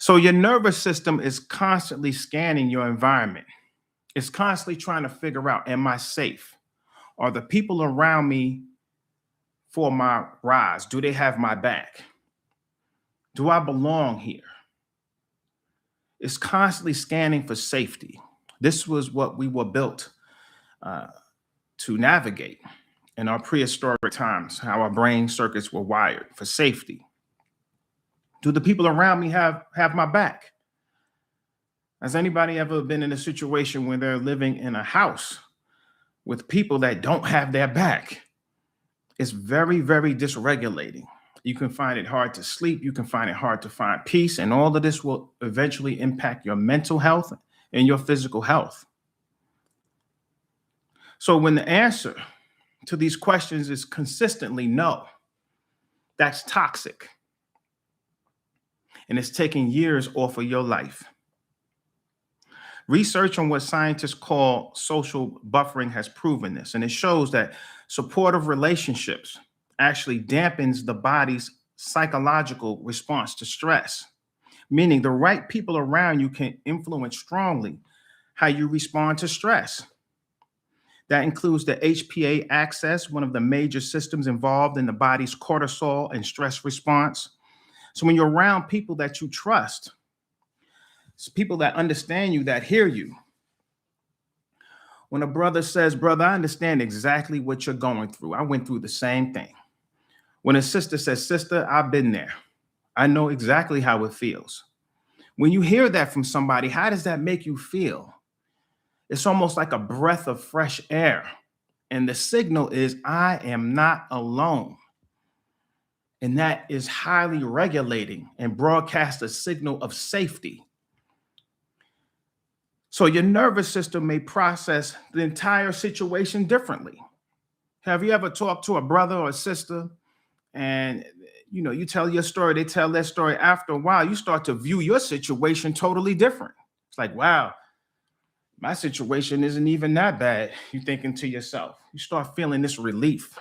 So your nervous system is constantly scanning your environment. It's constantly trying to figure out, am I safe? Are the people around me for my rise? Do they have my back? Do I belong here? It's constantly scanning for safety. This was what we were built uh, to navigate in our prehistoric times, how our brain circuits were wired for safety. Do the people around me have my back? Has anybody ever been in a situation where they're living in a house with people that don't have their back? It's very, very dysregulating. You can find it hard to sleep. You can find it hard to find peace. And all of this will eventually impact your mental health and your physical health. So when the answer to these questions is consistently no, that's toxic. And it's taking years off of your life. Research on what scientists call social buffering has proven this, and it shows that supportive relationships actually dampens the body's psychological response to stress, meaning the right people around you can influence strongly how you respond to stress. That includes the HPA axis, one of the major systems involved in the body's cortisol and stress response. So when you're around people that you trust, it's people that understand you, that hear you. When a brother says, brother, I understand exactly what you're going through. I went through the same thing. When a sister says, sister, I've been there. I know exactly how it feels. When you hear that from somebody, how does that make you feel? It's almost like a breath of fresh air. And the signal is, I am not alone. And that is highly regulating and broadcasts a signal of safety. So your nervous system may process the entire situation differently. Have you ever talked to a brother or a sister and you tell your story, they tell their story. After a while, you start to view your situation totally different. It's like, wow, my situation isn't even that bad. You're thinking to yourself, you start feeling this relief.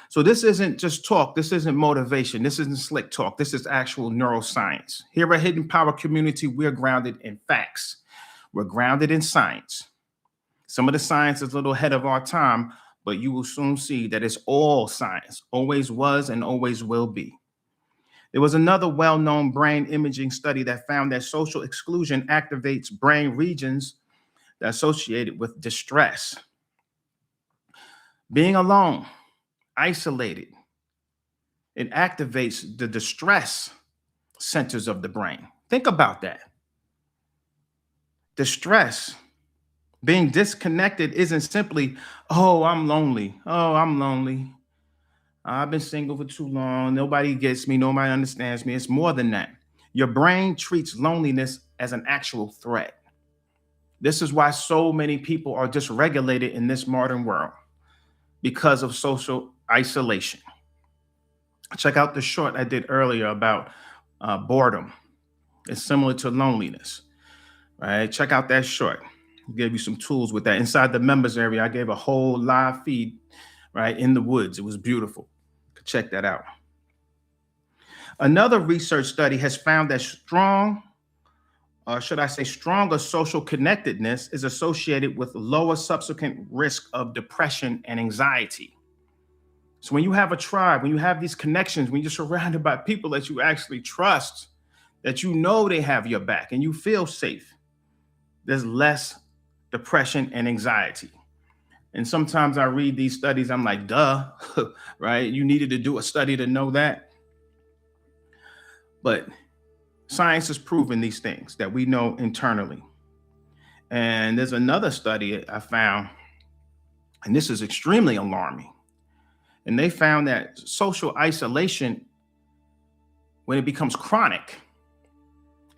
So this isn't just talk. This isn't motivation. This isn't slick talk. This is actual neuroscience. Here at Hidden Power Community, we're grounded in facts. We're grounded in science. Some of the science is a little ahead of our time, but you will soon see that it's all science, always was and always will be. There was another well-known brain imaging study that found that social exclusion activates brain regions that are associated with distress. Being alone, isolated, it activates the distress centers of the brain. Think about that. Distress, being disconnected isn't simply, oh, I'm lonely. Oh, I'm lonely. I've been single for too long. Nobody gets me. Nobody understands me. It's more than that. Your brain treats loneliness as an actual threat. This is why so many people are dysregulated in this modern world, because of social isolation. Check out the short I did earlier about boredom. It's similar to loneliness, right? Check out that short. I gave you some tools with that. Inside the members area, I gave a whole live feed, right, in the woods. It was beautiful. Check that out. Another research study has found that stronger social connectedness is associated with lower subsequent risk of depression and anxiety. So when you have a tribe, when you have these connections, when you're surrounded by people that you actually trust, that you know they have your back and you feel safe, there's less depression and anxiety. And sometimes I read these studies, I'm like, duh, right? You needed to do a study to know that. But science has proven these things that we know internally. And there's another study I found, and this is extremely alarming. And they found that social isolation, when it becomes chronic,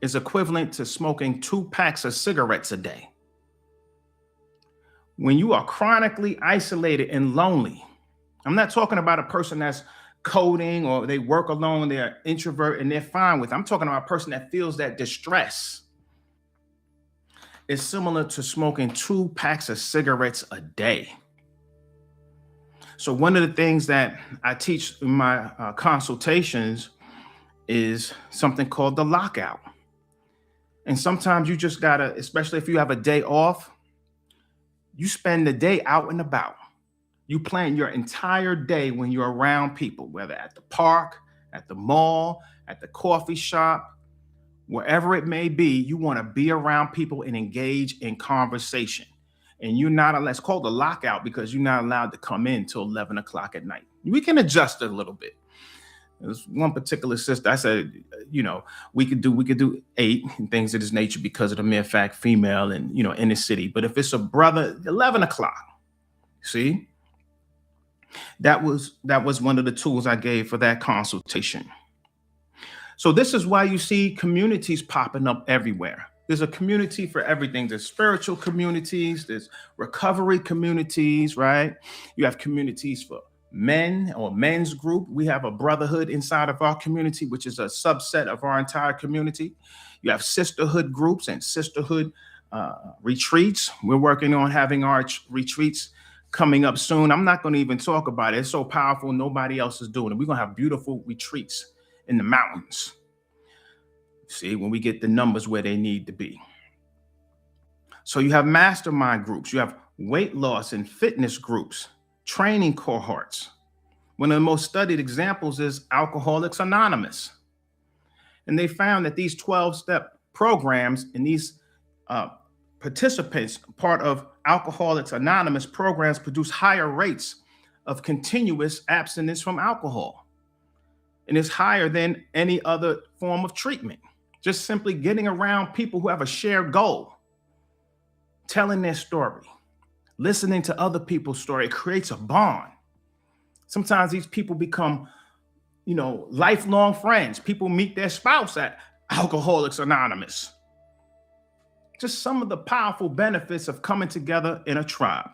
is equivalent to smoking 2 packs of cigarettes a day. When you are chronically isolated and lonely, I'm not talking about a person that's coding or they work alone, they're introvert and they're fine with it. I'm talking about a person that feels that distress. It's similar to smoking 2 packs of cigarettes a day. So one of the things that I teach in my consultations is something called the lockout. And sometimes you just gotta, especially if you have a day off, you spend the day out and about. You plan your entire day when you're around people, whether at the park, at the mall, at the coffee shop, wherever it may be. You want to be around people and engage in conversation. And you're not, it's called a lockout because you're not allowed to come in till 11 o'clock at night. We can adjust it a little bit. There's one particular sister, I said, we could do 8 and things of this nature because of the mere fact female and, in the city. But if it's a brother, 11 o'clock, see? That was one of the tools I gave for that consultation. So this is why you see communities popping up everywhere. There's a community for everything. There's spiritual communities, there's recovery communities, right? You have communities for men or men's group. We have a brotherhood inside of our community, which is a subset of our entire community. You have sisterhood groups and sisterhood retreats. We're working on having our retreats coming up soon. I'm not going to even talk about it. It's so powerful. Nobody else is doing it. We're going to have beautiful retreats in the mountains. See, when we get the numbers where they need to be. So you have mastermind groups. You have weight loss and fitness groups, training cohorts. One of the most studied examples is Alcoholics Anonymous. And they found that these 12-step programs and these participants, part of Alcoholics Anonymous programs, produce higher rates of continuous abstinence from alcohol. And it's higher than any other form of treatment. Just simply getting around people who have a shared goal, telling their story, listening to other people's story, it creates a bond. Sometimes these people become, lifelong friends. People meet their spouse at Alcoholics Anonymous. Just some of the powerful benefits of coming together in a tribe.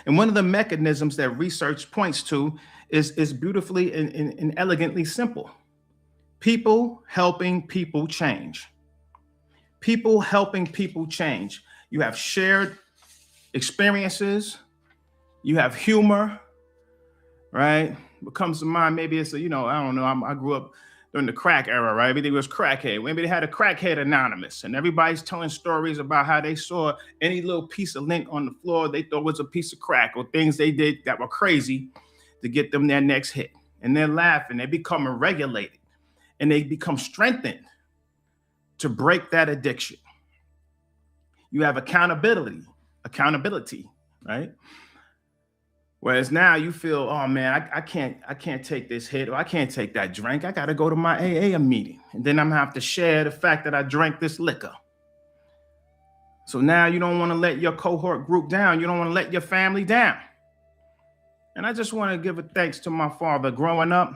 And one of the mechanisms that research points to is beautifully and elegantly simple. People helping people change. People helping people change. You have shared experiences. You have humor, right? What comes to mind, maybe it's I don't know. I grew up during the crack era, right? Everything was crackhead. Maybe they had a crackhead anonymous, and everybody's telling stories about how they saw any little piece of lint on the floor they thought was a piece of crack, or things they did that were crazy to get them their next hit. And they're laughing. They become regulated. And they become strengthened to break that addiction. You have accountability, right? Whereas now you feel, oh man, I can't take this hit, or I can't take that drink. I got to go to my AA meeting, and then I'm gonna have to share the fact that I drank this liquor. So now you don't want to let your cohort group down. You don't want to let your family down. And I just want to give a thanks to my father growing up,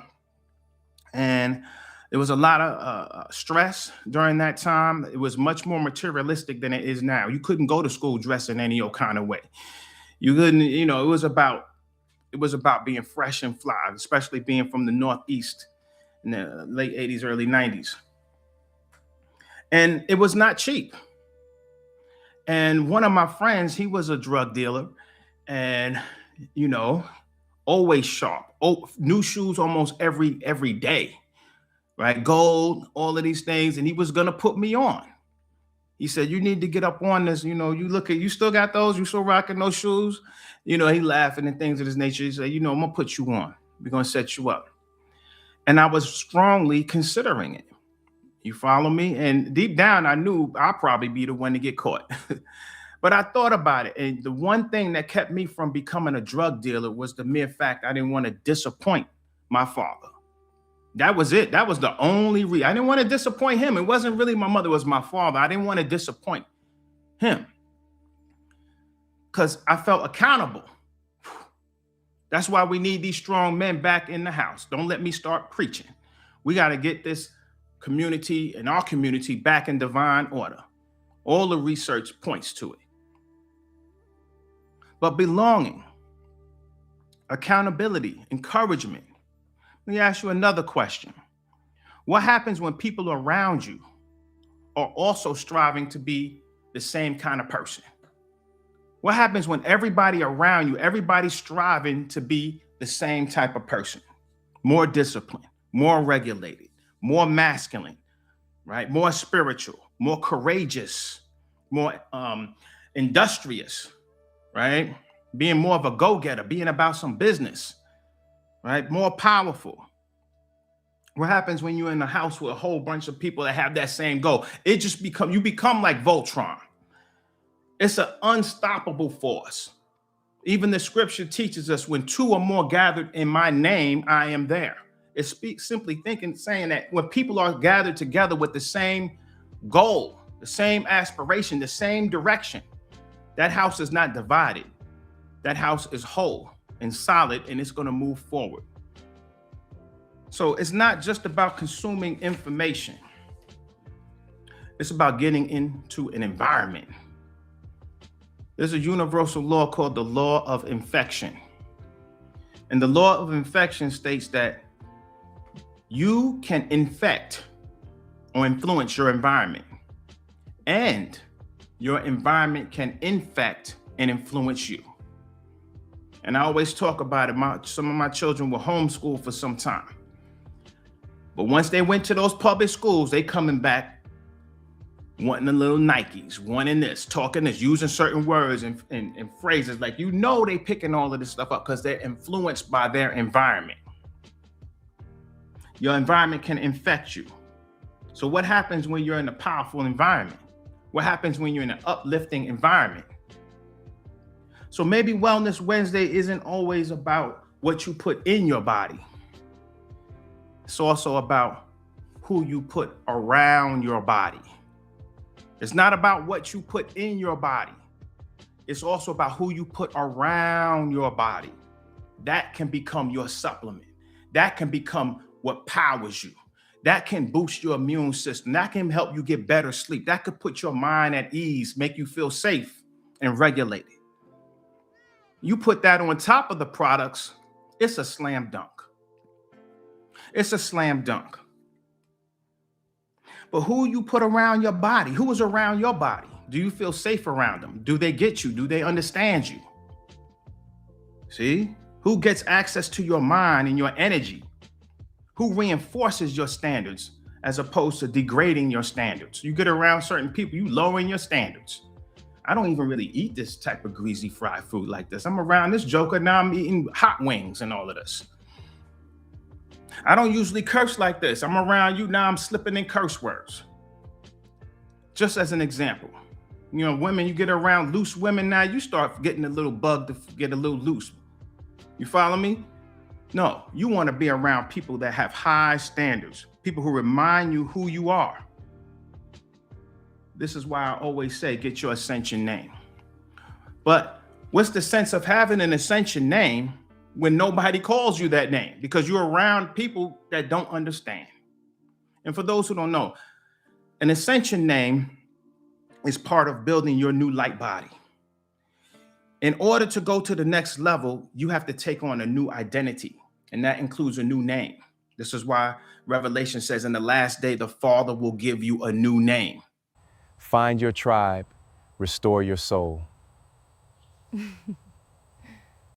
and there was a lot of stress during that time. It was much more materialistic than it is now. You couldn't go to school dressed in any old kind of way. You couldn't, it was about being fresh and fly, especially being from the Northeast in the late 80s, early 90s. And it was not cheap. And one of my friends, he was a drug dealer, and, always sharp. New shoes almost every day. Right? Gold, all of these things. And he was going to put me on. He said, you need to get up on this. You still got those? You still rocking those shoes? He laughing and things of this nature. He said, I'm going to put you on. We're going to set you up. And I was strongly considering it. You follow me? And deep down, I knew I'd probably be the one to get caught. But I thought about it. And the one thing that kept me from becoming a drug dealer was the mere fact I didn't want to disappoint my father. That was it. That was the only reason. I didn't want to disappoint him. It wasn't really my mother, it was my father. I didn't want to disappoint him because I felt accountable. That's why we need these strong men back in the house. Don't let me start preaching. We got to get this community and our community back in divine order. All the research points to it. But belonging, accountability, encouragement. Let me ask you another question. What happens when people around you are also striving to be the same kind of person? What happens when everybody around you, everybody's striving to be the same type of person? More disciplined, more regulated, more masculine, right? More spiritual, more courageous, more industrious, right? Being more of a go-getter, being about some business, right? More powerful. What happens when you're in a house with a whole bunch of people that have that same goal? It just you become like Voltron. It's an unstoppable force. Even the scripture teaches us when two or more gathered in my name, I am there. It speaks simply saying that when people are gathered together with the same goal, the same aspiration, the same direction, that house is not divided. That house is whole and solid, and it's going to move forward. So it's not just about consuming information. It's about getting into an environment. There's a universal law called the law of infection. And the law of infection states that you can infect or influence your environment, and your environment can infect and influence you. And I always talk about it. Some of my children were homeschooled for some time. But once they went to those public schools, they coming back wanting the little Nikes, wanting this, talking this, using certain words and phrases. Like, they picking all of this stuff up because they're influenced by their environment. Your environment can infect you. So what happens when you're in a powerful environment? What happens when you're in an uplifting environment? So maybe Wellness Wednesday isn't always about what you put in your body. It's also about who you put around your body. It's not about what you put in your body. It's also about who you put around your body. That can become your supplement. That can become what powers you. That can boost your immune system. That can help you get better sleep. That could put your mind at ease, make you feel safe and regulated. You put that on top of the products, it's a slam dunk. It's a slam dunk. But who you put around your body, who is around your body? Do you feel safe around them? Do they get you? Do they understand you? See? Who gets access to your mind and your energy? Who reinforces your standards as opposed to degrading your standards? You get around certain people, you lowering your standards. I don't even really eat this type of greasy fried food like this. I'm around this joker, now I'm eating hot wings and all of this. I don't usually curse like this. I'm around you, now I'm slipping in curse words. Just as an example. Women, you get around loose women now, you start getting a little bug to get a little loose. You follow me? No, you want to be around people that have high standards, people who remind you who you are. This is why I always say, get your ascension name. But what's the sense of having an ascension name when nobody calls you that name? Because you're around people that don't understand. And for those who don't know, an ascension name is part of building your new light body. In order to go to the next level, you have to take on a new identity, and that includes a new name. This is why Revelation says in the last day, the Father will give you a new name. Find your tribe, restore your soul.